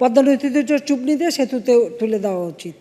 পদ্মা নদীতে চুবনি দিয়ে সেতুতে তুলে দেওয়া উচিত।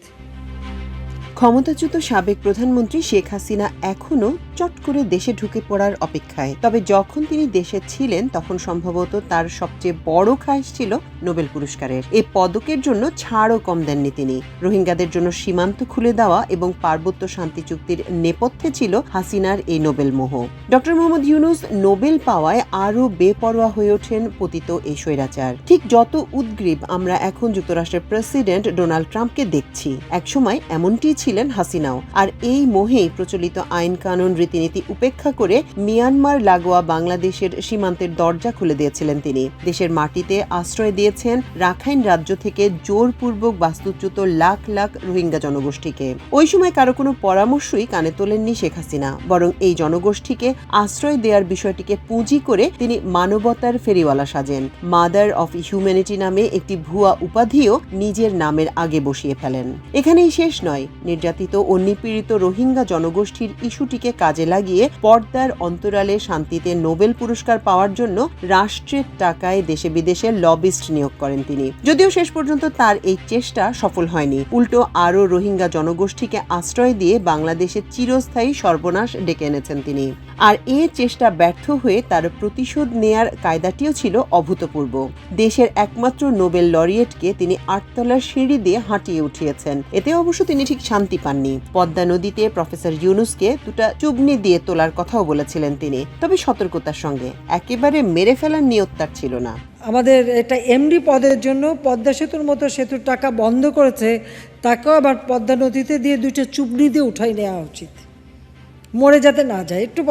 ক্ষমতাচ্যুত সাবেক প্রধানমন্ত্রী শেখ হাসিনা এখনও চট করে দেশে ঢুকে পড়ার অপেক্ষায়। তবে যখন তিনি দেশে ছিলেন তখন সম্ভবত তার সবচেয়ে বড় খায়েশ ছিল নোবেল পুরস্কারের। এই পদকের জন্য ছাড়ও কম দেননি তিনি। রোহিঙ্গাদের জন্য সীমান্ত খুলে দেওয়া এবং পার্বত্য শান্তি চুক্তির নেপথ্যে ছিল হাসিনার এই নোবেল মোহ। ডক্টর মোহাম্মদ ইউনূস নোবেল পাওয়ায় আরও বেপরোয়া হয়ে ওঠেন পতিত এই স্বৈরাচার। ঠিক যত উদ্গ্রীব আমরা এখন যুক্তরাষ্ট্রের প্রেসিডেন্ট ডোনাল্ড ট্রাম্পকে দেখছি, একসময় এমনটি ছিলেন হাসিনাও। আর এই মোহেই প্রচলিত আইন কানুন রীতিনীতি উপেক্ষা করে মিয়ানমার লাগোয়া বাংলাদেশের সীমান্তের দরজা খুলে দিয়েছিলেন তিনি। দেশের মাটিতে আশ্রয় দিয়েছেন রাখাইন রাজ্য থেকে জোরপূর্বক বাস্তুচ্যুত লাখ লাখ রোহিঙ্গা জনগোষ্ঠীকে। ওই সময় কারো কোনো পরামর্শই কানে তোলেননি শেখ হাসিনা, বরং এই জনগোষ্ঠীকে আশ্রয় দেওয়ার বিষয়টিকে পুঁজি করে তিনি মানবতার ফেরিওয়ালা সাজেন। মাদার অফ হিউম্যানিটি নামে একটি ভুয়া উপাধিও নিজের নামের আগে বসিয়ে ফেলেন। এখানেই শেষ নয়, নির্যাতিত ও নিপীড়িত রোহিঙ্গা জনগোষ্ঠীর ইস্যুটিকে কাজে লাগিয়ে পর্দার অন্তরালে শান্তিতে নোবেল পুরস্কার পাওয়ার জন্য রাষ্ট্রের টাকায় দেশে বিদেশে লবিস্ট নিয়োগ করেন তিনি। যদিও শেষ পর্যন্ত তার এই চেষ্টা সফল হয়নি, উল্টো আরও রোহিঙ্গা জনগোষ্ঠীকে আশ্রয় দিয়ে বাংলাদেশের চিরস্থায়ী সর্বনাশ ডেকে এনেছেন তিনি। আর এ চেষ্টা ব্যর্থ হয়ে তার প্রতিশোধ নেয়ার কায়দাটিও ছিল অভূতপূর্ব। দেশের একমাত্র নোবেল লরিয়েটকে তিনি 8 তলার সিঁড়ি দিয়ে হাঁটিয়ে উঠিয়েছেন। এতে অবশ্য তিনি ঠিক শান্তি পাননি। পদ্মা নদীতে প্রফেসর ইউনূসকে দুটা চুবনি দিয়ে তোলার কথাও বলেছিলেন তিনি, তবে সতর্কতার সঙ্গে। একেবারে মেরে ফেলার নিয়ত তার ছিল না। আমাদের এটা এমডি পদের জন্য পদ্মা সেতুর মতো সেতুর টাকা বন্ধ করেছে, তাকেও আবার পদ্মা নদীতে দিয়ে 2টা চুবনি দিয়ে উঠাই নেওয়া উচিত, মরে যাতে না যায়। একটু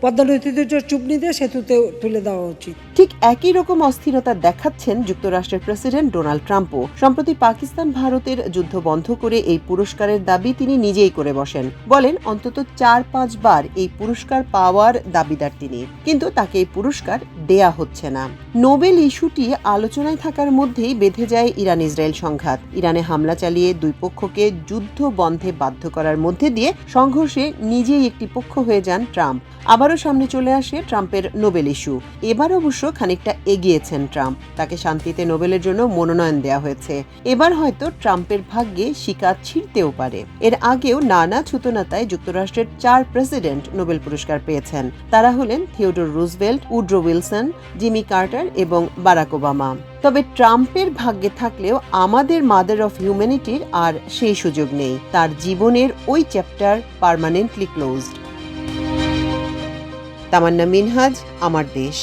পদ্মা নদীতে চুবনি দিয়ে সেতুতে তুলে দেওয়া উচিত। ঠিক একই রকম অস্থিরতা দেখাচ্ছেন যুক্তরাষ্ট্রের প্রেসিডেন্ট ডোনাল্ড ট্রাম্পও। সম্প্রতি পাকিস্তান ভারতের যুদ্ধ বন্ধ করে এই পুরস্কারের দাবি তিনি নিজেই করে বসেন। বলেন অন্তত 4-5 বার এই পুরস্কার পাওয়ার দাবিদার তিনি, কিন্তু তাকে এই পুরস্কার দেয়া হচ্ছে না। নোবেল ইস্যুটি আলোচনায় থাকার মধ্যেই বেঁধে যায় ইরান ইসরায়েল সংঘাত। ইরানে হামলা চালিয়ে দুই পক্ষকে যুদ্ধ বন্ধে বাধ্য করার মধ্যে দিয়ে সংঘর্ষে নিজেই একটি পক্ষ হয়ে যান ট্রাম্প। আবারও সামনে চলে আসে ট্রাম্পের নোবেল ইস্যু। এবার অবশ্য খানিকটা এগিয়েছেন ট্রাম্প, তাকে শান্তিতে নোবেলের জন্য মনোনয়ন দেওয়া হয়েছে। এবার হয়তো ট্রাম্পের ভাগ্যে শিকার ছিঁড়তেও পারে। এর আগেও নানা ছুতোনাতায় যুক্তরাষ্ট্রের 4 প্রেসিডেন্ট নোবেল পুরস্কার পেয়েছেন। তারা হলেন Theodore Roosevelt, Woodrow Wilson, Jimmy Carter এবং বারাক ওবামা। তবে ট্রাম্পের ভাগ্যে থাকলেও আমাদের মাদার অফ হিউম্যানিটির আর সেই সুযোগ নেই। তার জীবনের ওই চ্যাপ্টার পার্মানেন্টলি ক্লোজড। তামান্না মিনহাজ, আমার দেশ।